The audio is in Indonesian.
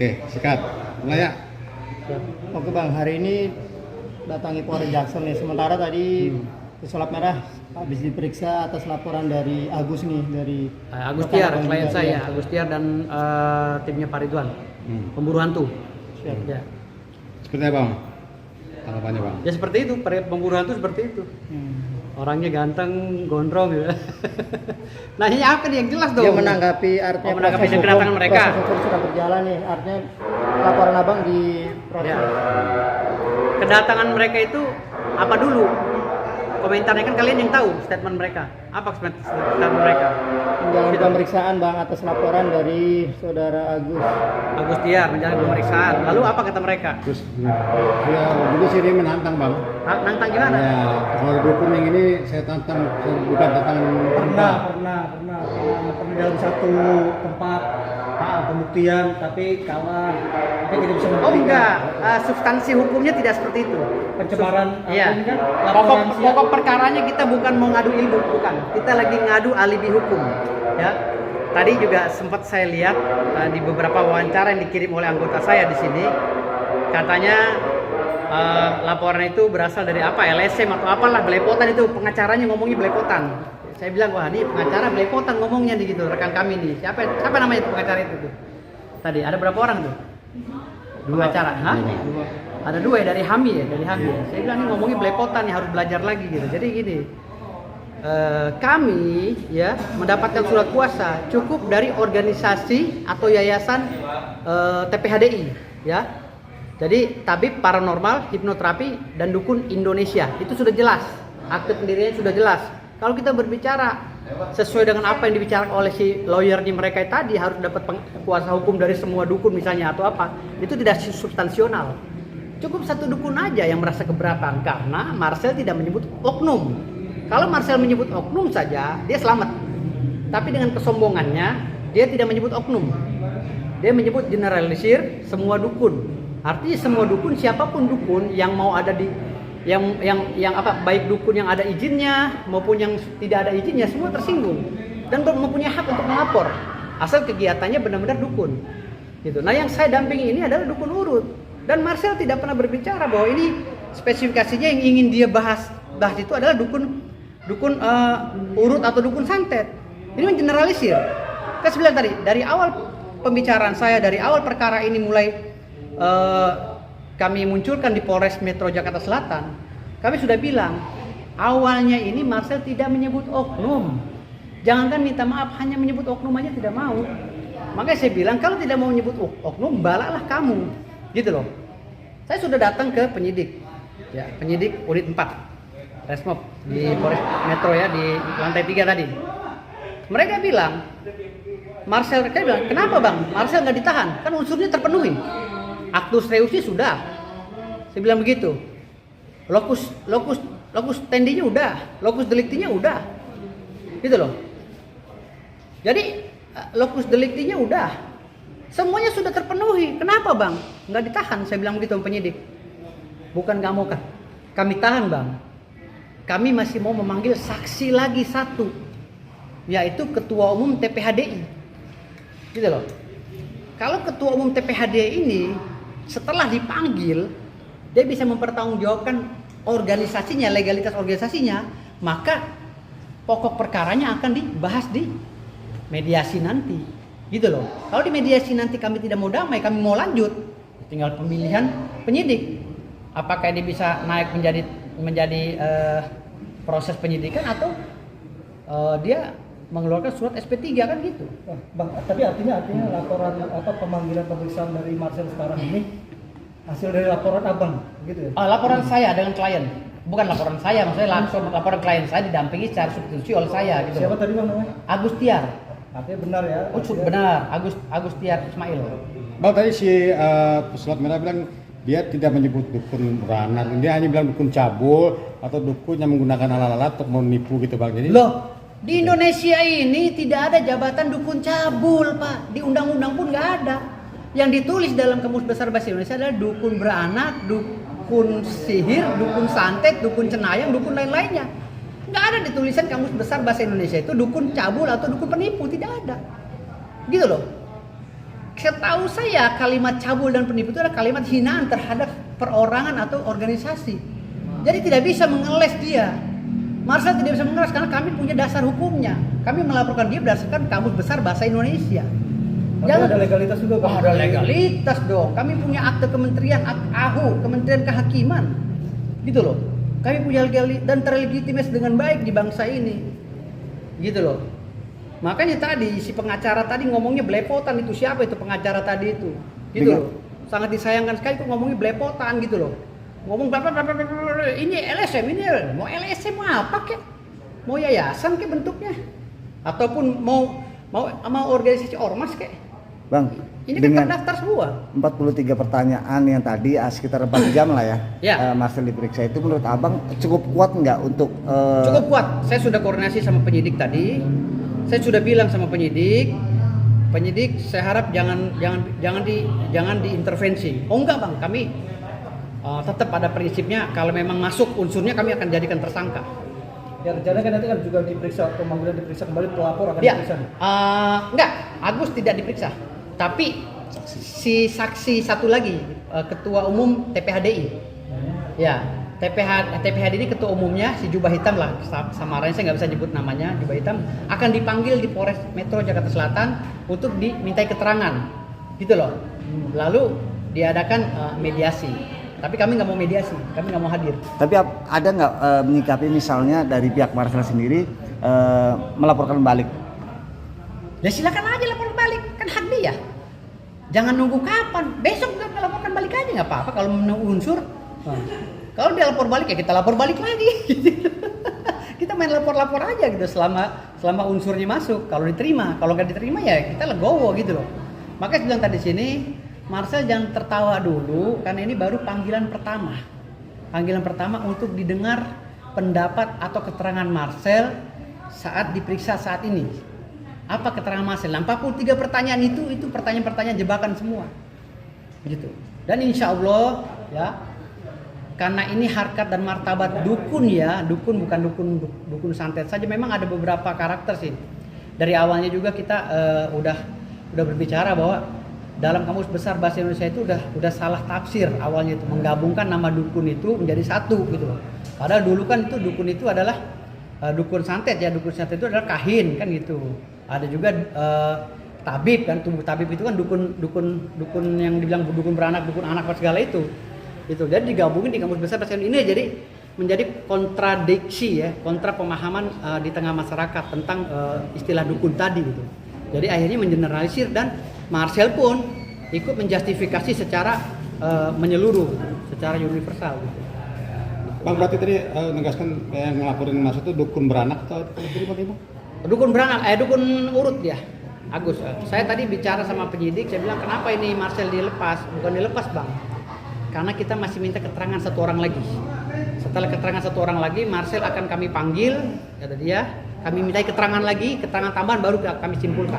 Oke, sikat. Mulai ya. Oke Bang, hari ini datangi Polres Jaksel nih. Sementara tadi pesulap merah habis diperiksa atas laporan dari Agus nih, dari Agus Tiar, klien juga, saya, ya. Agus Tiar dan timnya Pak Ridwan, pemburu hantu. Siap. Ya. Seperti apa, Bang? Tanggapannya, Bang? Ya seperti itu, pemburu hantu seperti itu. Orangnya ganteng, gondrong gitu. Nanya apa nih yang jelas dong? Dia menanggapi artinya Oh, menanggapi proses kedatangan hukum, mereka. Proses hukum sudah berjalan nih, artinya laporan Abang di proses. Ya. Kedatangan mereka itu apa dulu? Komentarnya kan kalian yang tahu statement mereka. Apa statement mereka? Menjalani Gitu. pemeriksaan Bang atas laporan dari saudara Agus. Agus Tiar menjalani pemeriksaan. Lalu apa kata mereka? Terus, ya dulu sih dia menantang, Bang. Nantang gimana? Ya, kalau dukun yang ini saya tantang, bukan tantangan pernah dalam satu tempat pembuktian tapi kalah, tapi tidak bisa Oh membuktikan. enggak, substansi hukumnya tidak seperti itu. Pencemaran Iya. ini kan Pokok, laporan siap. pokok perkaranya kita bukan mau ngadu ilmu, bukan. Kita lagi ngadu alibi hukum. Ya. Tadi juga sempat saya lihat di beberapa wawancara yang dikirim oleh anggota saya di sini, katanya laporan itu berasal dari apa? LSM atau apalah, belepotan itu, pengacaranya ngomongnya belepotan. Saya bilang, wah ini pengacara belepotan ngomongnya nih gitu, rekan kami nih. Siapa namanya itu pengacara itu tuh? Tadi ada berapa orang tuh? Pengacara, hah? Ada dua ya, dari HAMI ya, dari HAMI. Saya bilang ini ngomongnya belepotan ya, harus belajar lagi gitu. Jadi gini, kami ya mendapatkan surat kuasa cukup dari organisasi atau yayasan TPHDI ya. Jadi tabib paranormal, hipnoterapi dan dukun Indonesia itu sudah jelas, akte pendiriannya sudah jelas. Kalau kita berbicara sesuai dengan apa yang dibicarakan oleh si lawyernya mereka tadi, harus dapat kuasa hukum dari semua dukun misalnya atau apa, itu tidak substansional. Cukup satu dukun aja yang merasa keberatan karena Marcel tidak menyebut oknum. Kalau Marcel menyebut oknum saja, dia selamat. Tapi dengan kesombongannya, dia tidak menyebut oknum. Dia menyebut generalisir semua dukun. Artinya semua dukun, siapapun dukun yang mau ada di yang apa, baik dukun yang ada izinnya maupun yang tidak ada izinnya, semua tersinggung dan mempunyai hak untuk melapor asal kegiatannya benar-benar dukun gitu. Nah yang saya dampingi ini adalah dukun urut, dan Marcel tidak pernah berbicara bahwa ini spesifikasinya yang ingin dia bahas itu adalah dukun urut atau dukun santet. Ini mengeneralisir. Kan saya bilang tadi, dari awal pembicaraan saya, dari awal perkara ini mulai kami munculkan di Polres Metro Jakarta Selatan, kami sudah bilang awalnya ini Marcel tidak menyebut oknum. Jangankan minta maaf, hanya menyebut oknum aja tidak mau. Makanya saya bilang kalau tidak mau menyebut oknum, balaklah kamu, gitu loh. Saya sudah datang ke penyidik, ya penyidik unit 4 Resmob di Polres Metro ya, di lantai 3 tadi. Mereka bilang, Marcel, mereka bilang, kenapa bang? Marcel nggak ditahan, kan unsurnya terpenuhi. Actus reusnya sudah, saya bilang begitu. Locus tendinya udah, locus delictinya udah, gitu loh. Jadi locus delictinya udah, semuanya sudah terpenuhi. Kenapa bang? Nggak ditahan, saya bilang begitu sama penyidik. Bukan nggak mau kan? Kami tahan bang. Kami masih mau memanggil saksi lagi satu, yaitu ketua umum TPHDI, gitu loh. Kalau ketua umum TPHDI ini setelah dipanggil, dia bisa mempertanggungjawabkan organisasinya, legalitas organisasinya, maka pokok perkaranya akan dibahas di mediasi nanti, gitu loh. Kalau di mediasi nanti kami tidak mau damai, kami mau lanjut, tinggal pemilihan penyidik. Apakah dia bisa naik menjadi proses penyidikan atau dia mengeluarkan surat SP3 kan gitu. Bang, tapi artinya laporan atau pemanggilan pemeriksaan dari Marcel sekarang ini hasil dari laporan abang, gitu ya? Laporan saya dengan klien, bukan laporan saya, maksudnya langsung laporan klien saya didampingi secara substitusi oleh saya, gitu. Siapa tadi bang namanya? Agus Tiar. Artinya benar ya? Benar, Agus Tiar Ismail. Bang, tadi si pesulap merah bilang dia tidak menyebut dukun beranak, dia hanya bilang dukun cabul atau dukun yang menggunakan alat-alat untuk menipu gitu bang. Jadi Loh, di Indonesia ini tidak ada jabatan dukun cabul, Pak. Di undang-undang pun nggak ada. Yang ditulis dalam Kamus Besar Bahasa Indonesia adalah dukun beranak, dukun sihir, dukun santet, dukun cenayang, dukun lain-lainnya. Nggak ada di tulisan Kamus Besar Bahasa Indonesia itu dukun cabul atau dukun penipu, tidak ada. Gitu loh. Setahu saya kalimat cabul dan penipu itu adalah kalimat hinaan terhadap perorangan atau organisasi. Jadi tidak bisa mengeles dia. Marcel tidak bisa mengeles karena kami punya dasar hukumnya. Kami melaporkan dia berdasarkan Kamus Besar Bahasa Indonesia. Tapi ada legalitas juga Bang. Ada legalitas dong. Kami punya akte kementerian, AHU, Kementerian Kehakiman. Gitu loh. Kami punya legalitas dan terlegitimasi dengan baik di bangsa ini. Gitu loh. Makanya tadi si pengacara tadi ngomongnya belepotan, itu siapa itu pengacara tadi itu? Gitu loh. Sangat disayangkan sekali kok ngomongnya belepotan gitu loh. Ngomong ini LSM, ini mau LSM mau apa kek? Mau yayasan kek bentuknya? Ataupun mau organisasi ormas kek? Bang, Ini kan dengan terdaftar semua. 43 pertanyaan yang tadi sekitar 4 jam lah ya, Ya. Marcel diperiksa itu menurut abang cukup kuat nggak untuk Cukup kuat. Saya sudah koordinasi sama penyidik tadi. Saya sudah bilang sama penyidik saya harap jangan diintervensi. Oh enggak Bang, kami tetap ada prinsipnya kalau memang masuk unsurnya kami akan jadikan tersangka. Ya rencana kan nanti kan juga diperiksa, pemanggilan diperiksa kembali, pelapor akan Ya, diperiksa nih. enggak, Agus tidak diperiksa. Tapi si saksi satu lagi, ketua umum TPHDI. Ya, TPHDI ini ketua umumnya si jubah hitam lah, samarannya saya nggak bisa nyebut namanya, jubah hitam akan dipanggil di Polres Metro Jakarta Selatan untuk dimintai keterangan, gitu loh. Lalu diadakan mediasi. Tapi kami nggak mau mediasi, kami nggak mau hadir. tapi ada nggak menyikapi misalnya dari pihak Marcel sendiri melaporkan balik? Ya silakan aja lapor balik, kan hak dia. Jangan nunggu kapan, besok juga laporkan balik aja nggak apa-apa kalau menunggu unsur. Kalau dia lapor balik ya kita lapor balik lagi. Kita main lapor-lapor aja gitu selama unsurnya masuk. Kalau diterima, kalau nggak diterima ya kita legowo gitu loh. Makanya saya bilang tadi sini, Marcel jangan tertawa dulu karena ini baru panggilan pertama. Panggilan pertama untuk didengar pendapat atau keterangan Marcel saat diperiksa saat ini. Apa keterangan Marcel? 43 pertanyaan itu pertanyaan-pertanyaan jebakan semua. Gitu. Dan insya Allah ya, karena ini harkat dan martabat dukun ya, dukun bukan dukun santet saja, memang ada beberapa karakter sih. Dari awalnya juga kita udah berbicara bahwa dalam Kamus Besar Bahasa Indonesia itu udah salah tafsir awalnya itu, menggabungkan nama dukun itu menjadi satu gitu loh. Padahal dulu kan itu dukun itu adalah dukun santet ya, dukun santet itu adalah kahin kan gitu. Ada juga tabib kan, tubuh tabib itu kan dukun yang dibilang dukun beranak, dukun anak apa segala itu. Itu jadi digabungin di Kamus Besar Bahasa Indonesia ini jadi menjadi kontradiksi ya, kontra pemahaman di tengah masyarakat tentang istilah dukun tadi gitu. Jadi akhirnya mengeneralisir dan Marcel pun ikut menjustifikasi secara menyeluruh, secara universal. Gitu. Bang, berarti tadi menegaskan yang ngelaporin Mas itu dukun beranak atau bagaimana? Dukun beranak, dukun urut dia, Agus. Saya tadi bicara sama penyidik, saya bilang kenapa ini Marcel dilepas? Bukan dilepas Bang, karena kita masih minta keterangan satu orang lagi. Setelah keterangan satu orang lagi, Marcel akan kami panggil, kata dia, kami minta keterangan lagi, keterangan tambahan baru kami simpulkan.